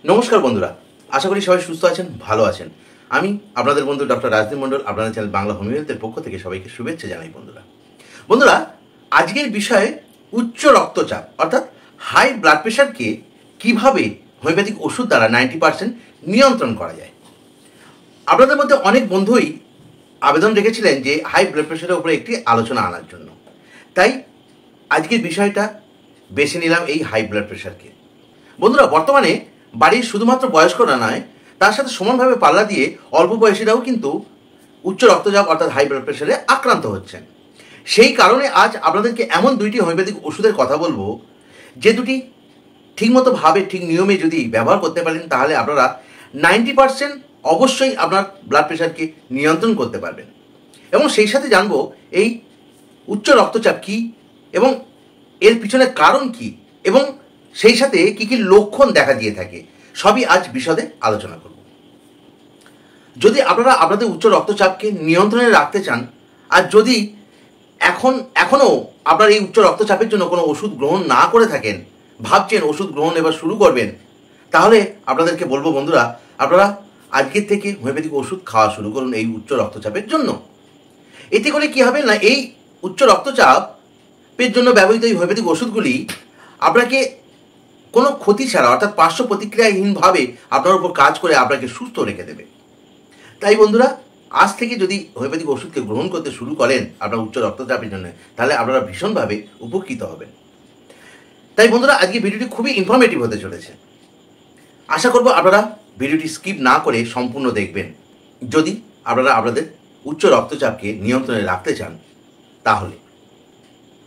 নমস্কার বন্ধুরা, আশা করি সবাই সুস্থ আছেন, ভালো আছেন। আমি আপনাদের বন্ধু ডক্টর রাজদীপ মণ্ডল, আপনাদের চ্যানেল বাংলা হোমিও হেলথের পক্ষ থেকে সবাইকে শুভেচ্ছা জানাই। বন্ধুরা, আজকের বিষয়ে উচ্চ রক্তচাপ অর্থাৎ হাই ব্লাড প্রেশারকে কিভাবে হোমিওপ্যাথিক ওষুধ দ্বারা 90% নিয়ন্ত্রণ করা যায়। আপনাদের মধ্যে অনেক বন্ধুই আবেদন রেখেছিলেন যে হাই ব্লাড প্রেশারের উপরে একটি আলোচনা আনার জন্য, তাই আজকের বিষয়টা বেছে নিলাম এই হাই ব্লাড প্রেশারকে। বন্ধুরা, বর্তমানে বাড়ির শুধুমাত্র বয়স্করা নয়, তার সাথে সমানভাবে পাল্লা দিয়ে অল্প বয়সীরাও কিন্তু উচ্চ রক্তচাপ অর্থাৎ হাই ব্লাড প্রেশারে আক্রান্ত হচ্ছেন। সেই কারণে আজ আপনাদেরকে এমন দুইটি হোমিওপ্যাথিক ওষুধের কথা বলবো, যে দুটি ঠিকমতো ভাবে ঠিক নিয়মে যদি ব্যবহার করতে পারেন, তাহলে আপনারা 90% অবশ্যই আপনার ব্লাড প্রেশারকে নিয়ন্ত্রণ করতে পারবেন। এবং সেই সাথে জানবো এই উচ্চ রক্তচাপ কী এবং এর পিছনে কারণ কী এবং সেই সাথে কী কী লক্ষণ দেখা দিয়ে থাকে, সবই আজ বিশদে আলোচনা করব। যদি আপনারা আপনাদের উচ্চ রক্তচাপকে নিয়ন্ত্রণে রাখতে চান, আর যদি এখনও আপনার এই উচ্চ রক্তচাপের জন্য কোনো ওষুধ গ্রহণ না করে থাকেন, ভাবছেন ওষুধ গ্রহণ এবার শুরু করবেন, তাহলে আপনাদেরকে বলবো বন্ধুরা, আপনারা আজকের থেকে হোমিওপ্যাথিক ওষুধ খাওয়া শুরু করুন এই উচ্চ রক্তচাপের জন্য। এতে করে কি হবে না, এই উচ্চ রক্তচাপের জন্য ব্যবহৃত এই হোমিওপ্যাথিক ওষুধগুলি আপনাকে কোনো ক্ষতি ছাড়া অর্থাৎ পার্শ্ব প্রতিক্রিয়াহীনভাবে আপনার উপর কাজ করে আপনাকে সুস্থ রেখে দেবে। তাই বন্ধুরা, আজ থেকে যদি হোমিওপ্যাথিক ওষুধকে গ্রহণ করতে শুরু করেন আপনার উচ্চ রক্তচাপের জন্য, তাহলে আপনারা ভীষণভাবে উপকৃত হবেন। তাই বন্ধুরা, আজকে ভিডিওটি খুবই ইনফরমেটিভ হতে চলেছে। আশা করব আপনারা ভিডিওটি স্কিপ না করে সম্পূর্ণ দেখবেন, যদি আপনারা আপনাদের উচ্চ রক্তচাপকে নিয়ন্ত্রণে রাখতে চান। তাহলে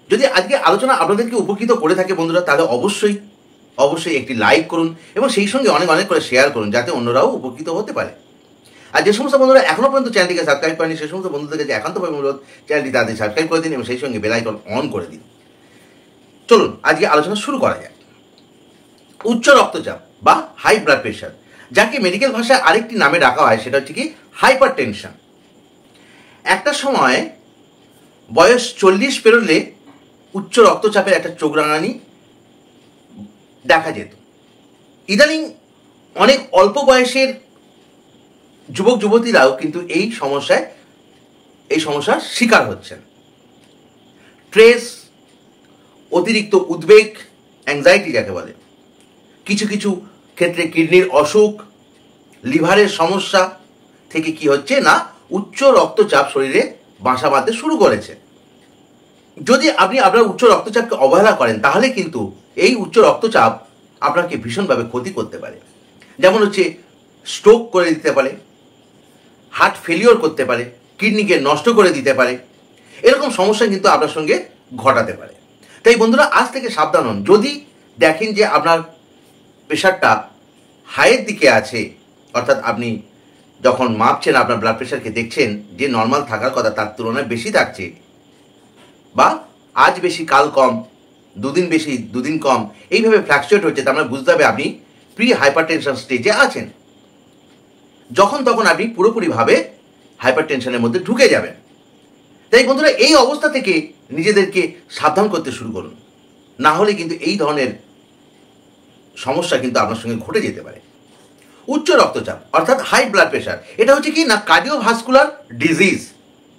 যদি আজকে আলোচনা আপনাদেরকে উপকৃত করে থাকে বন্ধুরা, তাহলে অবশ্যই একটি লাইক করুন এবং সেই সঙ্গে অনেক করে শেয়ার করুন, যাতে অন্যরাও উপকৃত হতে পারে। আর যে সমস্ত বন্ধুরা এখনও পর্যন্ত চ্যানেলটিকে সাবস্ক্রাইব করেনি, সেই সমস্ত বন্ধুদের কাছে একান্তভাবে অনুরোধ, চ্যানেলটি তাদের সাবস্ক্রাইব করে দিন এবং সেই সঙ্গে বেল আইকন অন করে দিন। চলুন আজকে আলোচনা শুরু করা যাক। উচ্চ রক্তচাপ বা হাই ব্লাড প্রেশার, যাকে মেডিকেল ভাষায় আরেকটি নামে ডাকা হয়, সেটা হচ্ছে কি হাইপার টেনশন। একটা সময় বয়স 40 পেরোলে উচ্চ রক্তচাপের একটা চোখ রাঙানি দেখা যেত। ইদানিং অনেক অল্প বয়সের যুবক যুবতীরাও কিন্তু এই সমস্যার শিকার হচ্ছেন। স্ট্রেস, অতিরিক্ত উদ্বেগ, অ্যাংজাইটি যাকে বলে, কিছু ক্ষেত্রে কিডনির অসুখ, লিভারের সমস্যা থেকে কি হচ্ছে না, উচ্চ রক্তচাপ শরীরে বাসা বাঁধতে শুরু করেছে। যদি আপনি আপনার উচ্চ রক্তচাপকে অবহেলা করেন, তাহলে কিন্তু এই উচ্চ রক্তচাপ আপনাকে ভীষণভাবে ক্ষতি করতে পারে। যেমন হচ্ছে স্ট্রোক করে দিতে পারে, হার্ট ফেলিওর করতে পারে, কিডনিকে নষ্ট করে দিতে পারে, এরকম সমস্যা কিন্তু আপনার সঙ্গে ঘটাতে পারে। তাই বন্ধুরা, আজ থেকে সাবধান হন। যদি দেখেন যে আপনার প্রেশারটা হাইয়ের দিকে আছে, অর্থাৎ আপনি যখন মাপছেন আপনার ব্লাড প্রেশারকে দেখছেন যে নর্মাল থাকার কথা তার তুলনায় বেশি থাকছে, বা আজ বেশি কাল কম, দুদিন বেশি দুদিন কম, এইভাবে ফ্ল্যাকচুয়েট হচ্ছে, তার মানে বুঝতে হবে আপনি প্রি হাইপারটেনশন স্টেজে আছেন। যখন তখন আপনি পুরোপুরিভাবে হাইপার টেনশনের মধ্যে ঢুকে যাবেন। তাই বন্ধুরা, এই অবস্থা থেকে নিজেদেরকে সাবধান করতে শুরু করুন, না হলে কিন্তু এই ধরনের সমস্যা কিন্তু আপনার সঙ্গে ঘটে যেতে পারে। উচ্চ রক্তচাপ অর্থাৎ হাই ব্লাড প্রেশার, এটা হচ্ছে কি না কার্ডিওভাস্কুলার ডিজিজ।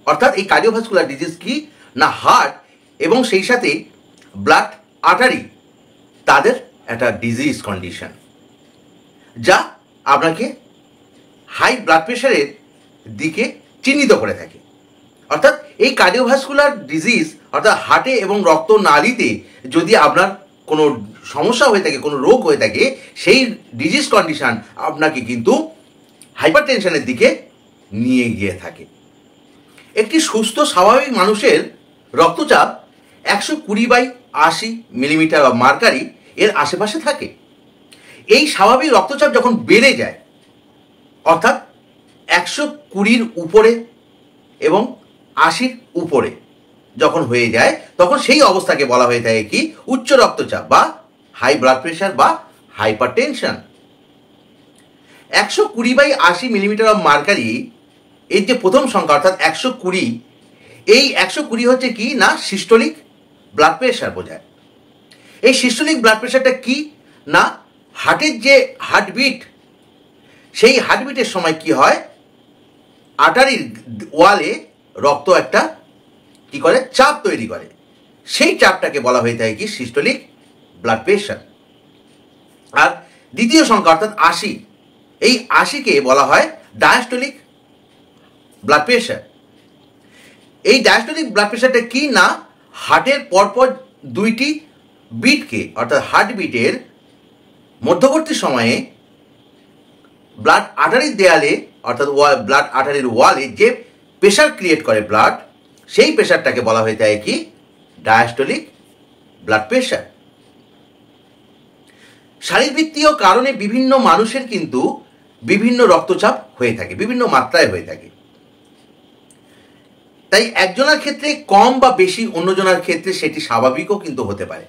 অর্থাৎ এই কার্ডিওভাস্কুলার ডিজিজ কি না হার্ট এবং সেই সাথে ব্লাড আর্টারি, তাদের একটা ডিজিজ কন্ডিশন, যা আপনাকে হাই ব্লাড প্রেশারের দিকে চিহ্নিত করে থাকে। অর্থাৎ এই কার্ডিওভাস্কুলার ডিজিজ অর্থাৎ হার্টে এবং রক্তনালীতে যদি আপনার কোনো সমস্যা হয়ে থাকে, কোনো রোগ হয়ে থাকে, সেই ডিজিজ কন্ডিশন আপনাকে কিন্তু হাইপার টেনশনের দিকে নিয়ে গিয়ে থাকে। একটি সুস্থ স্বাভাবিক মানুষের রক্তচাপ 120/80 মিলিমিটার বা মার্কারি এর আশেপাশে থাকে। এই স্বাভাবিক রক্তচাপ যখন বেড়ে যায়, অর্থাৎ 120-র উপরে এবং 80-র উপরে যখন হয়ে যায়, তখন সেই অবস্থাকে বলা হয়ে থাকে কি উচ্চ রক্তচাপ বা হাই ব্লাড প্রেশার বা hyper tension. 120/80 millimetre of mercury এর যে প্রথম সংখ্যা অর্থাৎ 120, এই 120 হচ্ছে কি না সিস্টোলিক ব্লাড প্রেশার বোঝায়। এই সিস্টোলিক ব্লাড প্রেশারটা কি না হার্টের যে হার্টবিট, সেই হার্টবিটের সময় কি হয়, আর্টারির ওয়ালে রক্ত একটা কি করে, চাপ তৈরি করে। সেই চাপটাকে বলা হয়ে থাকে কি, সিস্টোলিক ব্লাড প্রেশার। আর দ্বিতীয় সংখ্যা অর্থাৎ 80, এই 80কে বলা হয় ডায়াস্টোলিক ব্লাড প্রেশার। এই ডায়াস্টোলিক ব্লাড প্রেশারটা কি না, হার্টের পরপর দুইটি বিটকে অর্থাৎ হার্টবিটের মধ্যবর্তী সময়ে ব্লাড আর্টারির দেয়ালে অর্থাৎ ব্লাড আর্টারির ওয়ালে যে প্রেশার ক্রিয়েট করে ব্লাড, সেই প্রেশারটাকে বলা হয়ে থাকে কি, ডায়াস্টোলিক ব্লাড প্রেশার। শারীরবৃত্তীয় কারণে বিভিন্ন মানুষের কিন্তু বিভিন্ন রক্তচাপ হয়ে থাকে, বিভিন্ন মাত্রায় হয়ে থাকে। তাই একজনের ক্ষেত্রে কম বা বেশি, অন্যজনের ক্ষেত্রে সেটি স্বাভাবিকও কিন্তু হতে পারে।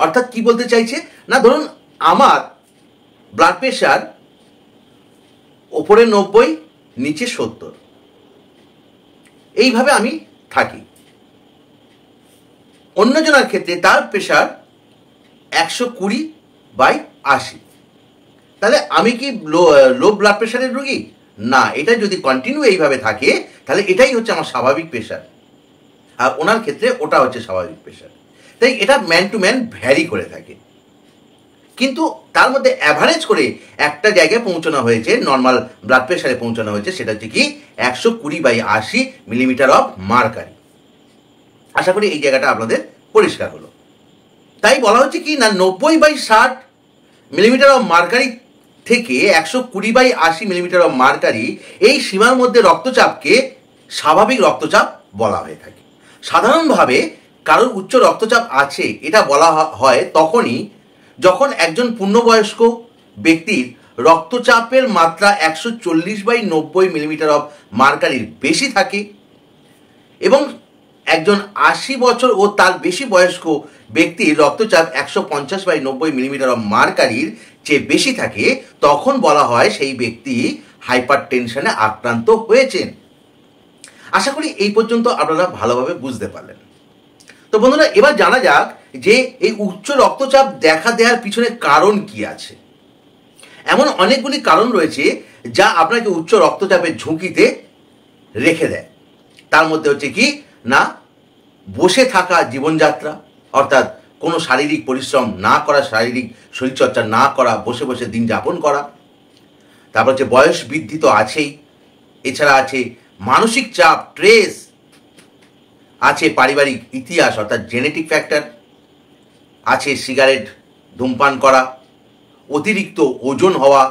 অর্থাৎ কি বলতে চাইছে না, ধরুন আমার ব্লাড প্রেশার ওপরে 90, নিচে 70, এইভাবে আমি থাকি। অন্যজনের ক্ষেত্রে তার প্রেশার 120/80, তাহলে আমি কি লো ব্লাড প্রেশারের রোগী? না, এটা যদি কন্টিনিউ এইভাবে থাকে তাহলে এটাই হচ্ছে আমার স্বাভাবিক প্রেশার, আর ওনার ক্ষেত্রে ওটা হচ্ছে স্বাভাবিক প্রেশার। তাই এটা ম্যান টু ম্যান ভ্যারি করে থাকে, কিন্তু তার মধ্যে অ্যাভারেজ করে একটা জায়গায় পৌঁছানো হয়েছে, নর্মাল ব্লাড প্রেশারে পৌঁছানো হয়েছে, সেটা হচ্ছে কি 120/80 মিলিমিটার অফ মার্কারি। আশা করি এই জায়গাটা আপনাদের পরিষ্কার হলো। তাই বলা হচ্ছে কি না, 90/60 মিলিমিটার অফ মার্কারি থেকে 120/80 মিলিমিটার অফ মার্কারি, এই সীমার মধ্যে রক্তচাপকে স্বাভাবিক রক্তচাপ বলা হয়ে থাকে। সাধারণভাবে কারোর উচ্চ রক্তচাপ আছে এটা বলা হয় তখনই যখন একজন পূর্ণবয়স্ক ব্যক্তির রক্তচাপের মাত্রা 140/90 মিলিমিটার অফ মার্কারির বেশি থাকে, এবং একজন 80 বছর ও তার বেশি বয়স্ক ব্যক্তির রক্তচাপ 150/90 মিলিমিটার অফ মার্কারির চেয়ে বেশি থাকে, তখন বলা হয় সেই ব্যক্তি হাইপার টেনশনে আক্রান্ত হয়েছেন। আশা করি এই পর্যন্ত আপনারা ভালোভাবে বুঝতে পারলেন। তো বন্ধুরা, এবার জানা যাক যে এই উচ্চ রক্তচাপ দেখা দেওয়ার পিছনে কারণ কি আছে। এমন অনেকগুলি কারণ রয়েছে যা আপনাকে উচ্চ রক্তচাপের ঝুঁকিতে রেখে দেয়। তার মধ্যে হচ্ছে কি না, বসে থাকা জীবনযাত্রা, অর্থাৎ কোনো শারীরিক পরিশ্রম না করা, শারীরিক শরীরচর্চা না করা, বসে বসে দিন যাপন করা। তারপর হচ্ছে বয়স বৃদ্ধি তো আছেই, এছাড়া আছে মানসিক চাপ, স্ট্রেস, আছে পারিবারিক ইতিহাস অর্থাৎ জেনেটিক ফ্যাক্টর, আছে সিগারেট ধূমপান করা, অতিরিক্ত ওজন হওয়া,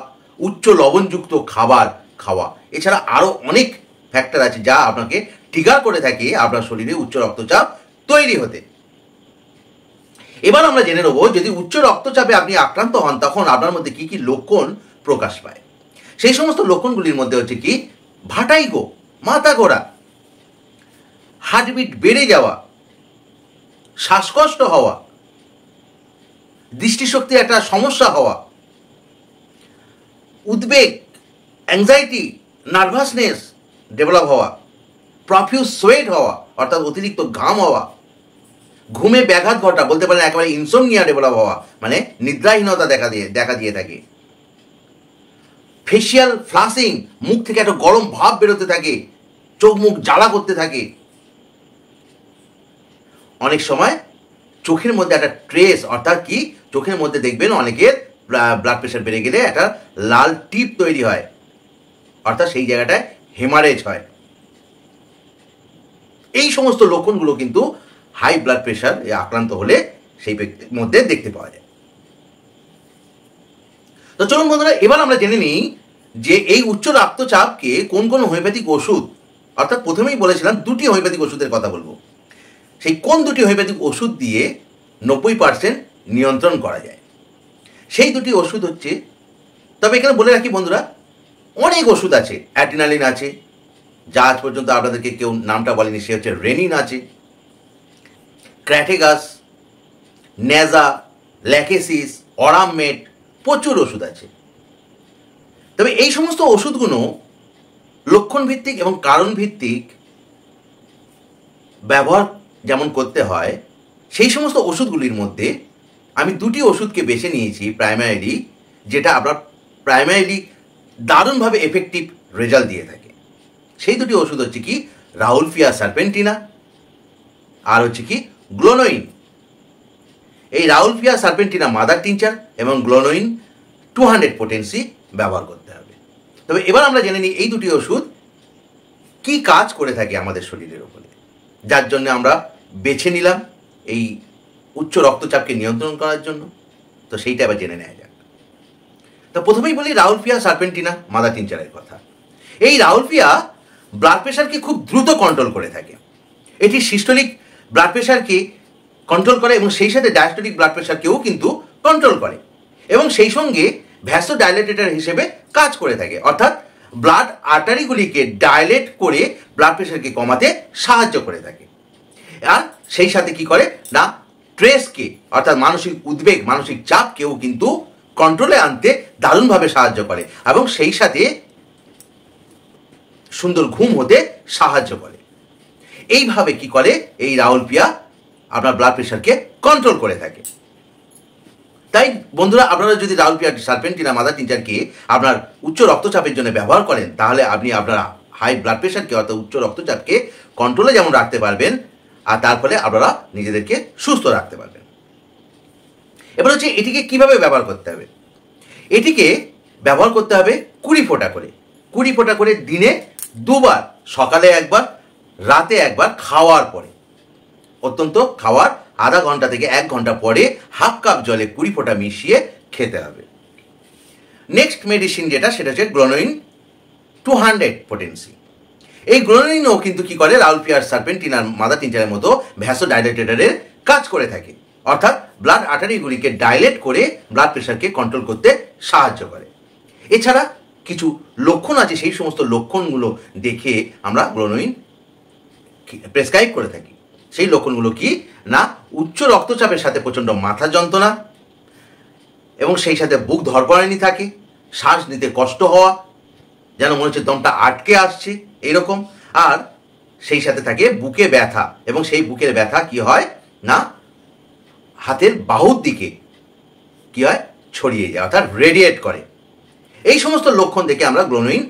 উচ্চ লবণযুক্ত খাবার খাওয়া। এছাড়া আরও অনেক ফ্যাক্টর আছে যা আপনাকে ট্রিগার করে থাকে আপনার শরীরে উচ্চ রক্তচাপ তৈরি হতে। এবার আমরা জেনে নেব, যদি উচ্চ রক্তচাপে আপনি আক্রান্ত হন তখন আপনার মধ্যে কি কি লক্ষণ প্রকাশ পায়। সেই সমস্ত লক্ষণগুলির মধ্যে হচ্ছে কি, ভাটাইগো, মাথা ঘোরা, হার্টবিট বেড়ে যাওয়া, শ্বাসকষ্ট হওয়া, দৃষ্টিশক্তি একটা সমস্যা হওয়া, উদ্বেগ, অ্যাংজাইটি, নার্ভাসনেস ডেভেলপ হওয়া, প্রফিউজ সোয়েট হওয়া অর্থাৎ অতিরিক্ত ঘাম হওয়া, ঘুমে ব্যাঘাত ঘটা, বলতে পারেন একেবারে ইনসোমনিয়া ডেভেলপ হওয়া, মানে নিদ্রাহীনতা দেখা দিয়ে থাকে, ফেসিয়াল ফ্লাশিং, মুখ থেকে একটা গরম ভাব বেরোতে থাকে, চোখ মুখ জ্বালা করতে থাকে, অনেক সময় চোখের মধ্যে একটা ট্রেস, অর্থাৎ কি চোখের মধ্যে দেখবেন অনেকের ব্লাড প্রেশার বেড়ে গেলে একটা লাল টিপ তৈরি হয়, অর্থাৎ সেই জায়গাটায় হেমারেজ হয়। এই সমস্ত লক্ষণগুলো কিন্তু হাই ব্লাড প্রেশার আক্রান্ত হলে সেই ব্যক্তির মধ্যে দেখতে পাওয়া যায়। তো চলুন বন্ধুরা, এবার আমরা জেনে নিই যে এই উচ্চ রক্তচাপকে কোন কোন হোমিওপ্যাথিক ওষুধ, অর্থাৎ প্রথমেই বলেছিলাম দুটি হোমিওপ্যাথিক ওষুধের কথা বলবো, সেই কোন দুটি হোমিওপ্যাথিক ওষুধ দিয়ে 90% নিয়ন্ত্রণ করা যায়। সেই দুটি ওষুধ হচ্ছে, তবে এখানে বলে রাখি বন্ধুরা, অনেক ওষুধ আছে। অ্যাড্রিনালিন আছে, যা আজ পর্যন্ত আপনাদেরকে কেউ নামটা বলেনি, সে হচ্ছে রেনিন আছে, ক্র্যাটেগাস, নেজা, ল্যাকেসিস, অরামমেট, প্রচুর ওষুধ আছে। তবে এই সমস্ত ওষুধগুলো লক্ষণ ভিত্তিক এবং কারণ ভিত্তিক ব্যবহার যেমন করতে হয়, সেই সমস্ত ওষুধগুলির মধ্যে আমি দুটি ওষুধকে বেছে নিয়েছি প্রাইমারিলি, যেটা আপনার প্রাইমারিলি দারুণভাবে এফেক্টিভ রেজাল্ট দিয়ে থাকে। সেই দুটি ওষুধ হচ্ছে কি রাউলফিয়া সার্পেন্টিনা আর হচ্ছে কি গ্লোনোইন। এই রাউলফিয়া সার্পেন্টিনা মাদার টিনচার এবং গ্লোনোইন 200 পোটেন্সি ব্যবহার করতে হবে। তবে এবার আমরা জেনে নিই এই দুটি ওষুধ কি কাজ করে থাকে আমাদের শরীরের উপরে, যার জন্য আমরা বেছে নিলাম এই উচ্চ রক্তচাপকে নিয়ন্ত্রণ করার জন্য। তো সেইটা এবার জেনে নেওয়া যাক। তো প্রথমেই বলি রাউলফিয়া সার্পেন্টিনা মাদার টিনচারের কথা। এই রাউলফিয়া ব্লাড প্রেশারকে খুব দ্রুত কন্ট্রোল করে থাকে। এটি সিস্টোলিক ব্লাড প্রেশারকে কন্ট্রোল করে এবং সেই সাথে ডায়াস্টোলিক ব্লাড প্রেশারকেও কিন্তু কন্ট্রোল করে এবং সেই সঙ্গে ভ্যাসোডাইলেটেটর হিসেবে কাজ করে থাকে, অর্থাৎ ব্লাড আর্টারিগুলিকে ডাইলেট করে ব্লাড প্রেশারকে কমাতে সাহায্য করে থাকে। আর সেই সাথে কি করে না স্ট্রেসকে অর্থাৎ মানসিক উদ্বেগ মানসিক চাপকেও কিন্তু কন্ট্রোলে আনতে দারুণভাবে সাহায্য করে এবং সেই সাথে সুন্দর ঘুম হতে সাহায্য করে। এইভাবে কি করে এই রাউলফিয়া আপনার ব্লাড প্রেশারকে কন্ট্রোল করে থাকে। তাই বন্ধুরা, আপনারা যদি রাউলফিয়া সার্পেন্টিনা মাদার টিনচারকে আপনার উচ্চ রক্তচাপের জন্য ব্যবহার করেন, তাহলে আপনি আপনার হাই ব্লাড প্রেশারকে অর্থাৎ উচ্চ রক্তচাপকে কন্ট্রোলে যেমন রাখতে পারবেন, আর তার ফলে আপনারা নিজেদেরকে সুস্থ রাখতে পারবেন। এবার হচ্ছে এটিকে কিভাবে ব্যবহার করতে হবে। এটিকে ব্যবহার করতে হবে 20 ফোঁটা করে দিনে 2 বার, সকালে একবার রাতে একবার খাওয়ার পরে। অত্যন্ত খাওয়ার আধা ঘন্টা থেকে 1 ঘন্টা পরে হাফ কাপ জলে 20 ফোঁটা মিশিয়ে খেতে হবে। নেক্সট মেডিসিন যেটা সেটা হচ্ছে গ্লোনোইন 200 পোটেন্সি। এই গ্লোনোইনও কিন্তু কি করে রাউলফিয়া সার্পেন্টিনার মাদার টিনচারের মতো ভ্যাসোডাইলেটরের কাজ করে থাকে, অর্থাৎ ব্লাড আর্টারিগুলিকে ডাইলেট করে ব্লাড প্রেশারকে কন্ট্রোল করতে সাহায্য করে। এছাড়া কিছু লক্ষণ আছে, সেই সমস্ত লক্ষণগুলো দেখে আমরা গ্লোনোইন প্রেসক্রাইব করে থাকি। সেই লক্ষণগুলো কি না উচ্চ রক্তচাপের সাথে প্রচণ্ড মাথা যন্ত্রণা এবং সেই সাথে বুক ধড়ফড়ানি থাকে, শ্বাস নিতে কষ্ট হওয়া, যেন মনে হচ্ছে দমটা আটকে আসছে এইরকম, আর সেই সাথে থাকে বুকে ব্যথা এবং সেই বুকের ব্যথা কি হয় না হাতের বাহুর দিকে কি হয় ছড়িয়ে যায়, অর্থাৎ রেডিয়েট করে। এই সমস্ত লক্ষণ দেখে আমরা গ্লোনোইন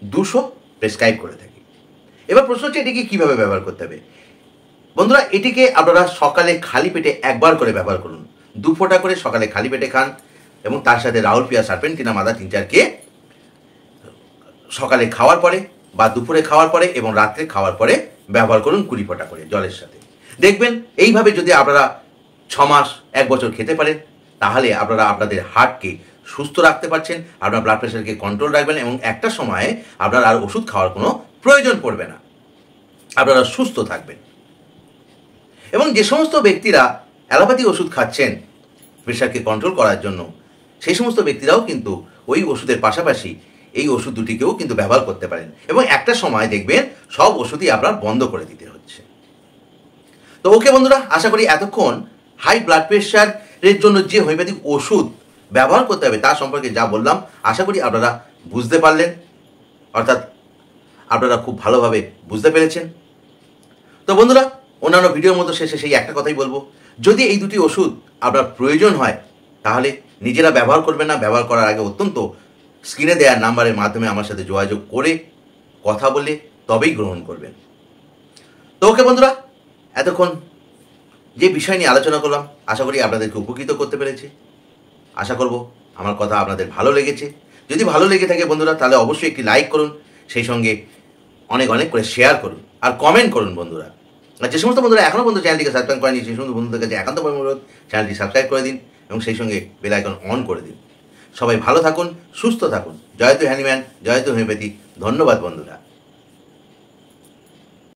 200 প্রেসক্রাইব করে থাকি। এবার প্রশ্ন হচ্ছে এটিকে কিভাবে ব্যবহার করতে হবে। বন্ধুরা, এটিকে আপনারা সকালে খালি পেটে একবার করে ব্যবহার করুন। 2 ফোঁটা করে সকালে খালি পেটে খান এবং তার সাথে রাউলফিয়া সার্পেন্টিনা মাদার টিনচারকে সকালে খাওয়ার পরে বা দুপুরে খাওয়ার পরে এবং রাত্রে খাওয়ার পরে ব্যবহার করুন 20 ফোঁটা করে জলের সাথে। দেখবেন এইভাবে যদি আপনারা 6 মাস 1 বছর খেতে পারেন, তাহলে আপনারা আপনাদের হার্টকে সুস্থ রাখতে পারছেন, আপনার ব্লাড প্রেশারকে কন্ট্রোল রাখবেন এবং একটা সময়ে আপনার আর ওষুধ খাওয়ার কোনো প্রয়োজন পড়বে না, আপনারা সুস্থ থাকবেন। এবং যে সমস্ত ব্যক্তিরা অ্যালোপ্যাথি ওষুধ খাচ্ছেন প্রেশারকে কন্ট্রোল করার জন্য, সেই সমস্ত ব্যক্তিরাও কিন্তু ওই ওষুধের পাশাপাশি এই ওষুধ দুটিকেও কিন্তু ব্যবহার করতে পারেন এবং একটা সময় দেখবেন সব ওষুধই আপনার বন্ধ করে দিতে হচ্ছে। তো ওকে বন্ধুরা, আশা করি এতক্ষণ হাই ব্লাড প্রেশারের জন্য যে হোমিওপ্যাথিক ওষুধ ব্যবহার করতে হবে তার সম্পর্কে যা বললাম, আশা করি আপনারা বুঝতে পারলেন, অর্থাৎ আপনারা খুব ভালোভাবে বুঝতে পেরেছেন। তো বন্ধুরা, অন্যান্য ভিডিওর মতো শেষে সেই একটা কথাই বলবো, যদি এই দুটি ওষুধ আপনার প্রয়োজন হয় তাহলে নিজেরা ব্যবহার করবেন না, ব্যবহার করার আগে অত্যন্ত স্ক্রিনে দেওয়ার নাম্বারের মাধ্যমে আমার সাথে যোগাযোগ করে কথা বলে তবেই গ্রহণ করবেন। তো ওকে বন্ধুরা, এতক্ষণ যে বিষয় নিয়ে আলোচনা করলাম আশা করি আপনাদেরকে উপকৃত করতে পেরেছি। আশা করব আমার কথা আপনাদের ভালো লেগেছে। যদি ভালো লেগে থাকে বন্ধুরা, তাহলে অবশ্যই একটি লাইক করুন, সেই সঙ্গে অনেক অনেক করে শেয়ার করুন আর কমেন্ট করুন বন্ধুরা। আর যে সমস্ত বন্ধুরা এখনও পর্যন্ত চ্যানেলটিকে সাবস্ক্রাইব করেনি, সেই সমস্ত বন্ধুদের কাছে একান্ত অনুরোধ চ্যানেলটি সাবস্ক্রাইব করে দিন এবং সেই সঙ্গে বেল আইকন অন করে দিন। সবাই ভালো থাকুন, সুস্থ থাকুন। জয়তু হ্যানিম্যান, জয়তু হোমিওপ্যাথি। ধন্যবাদ বন্ধুরা।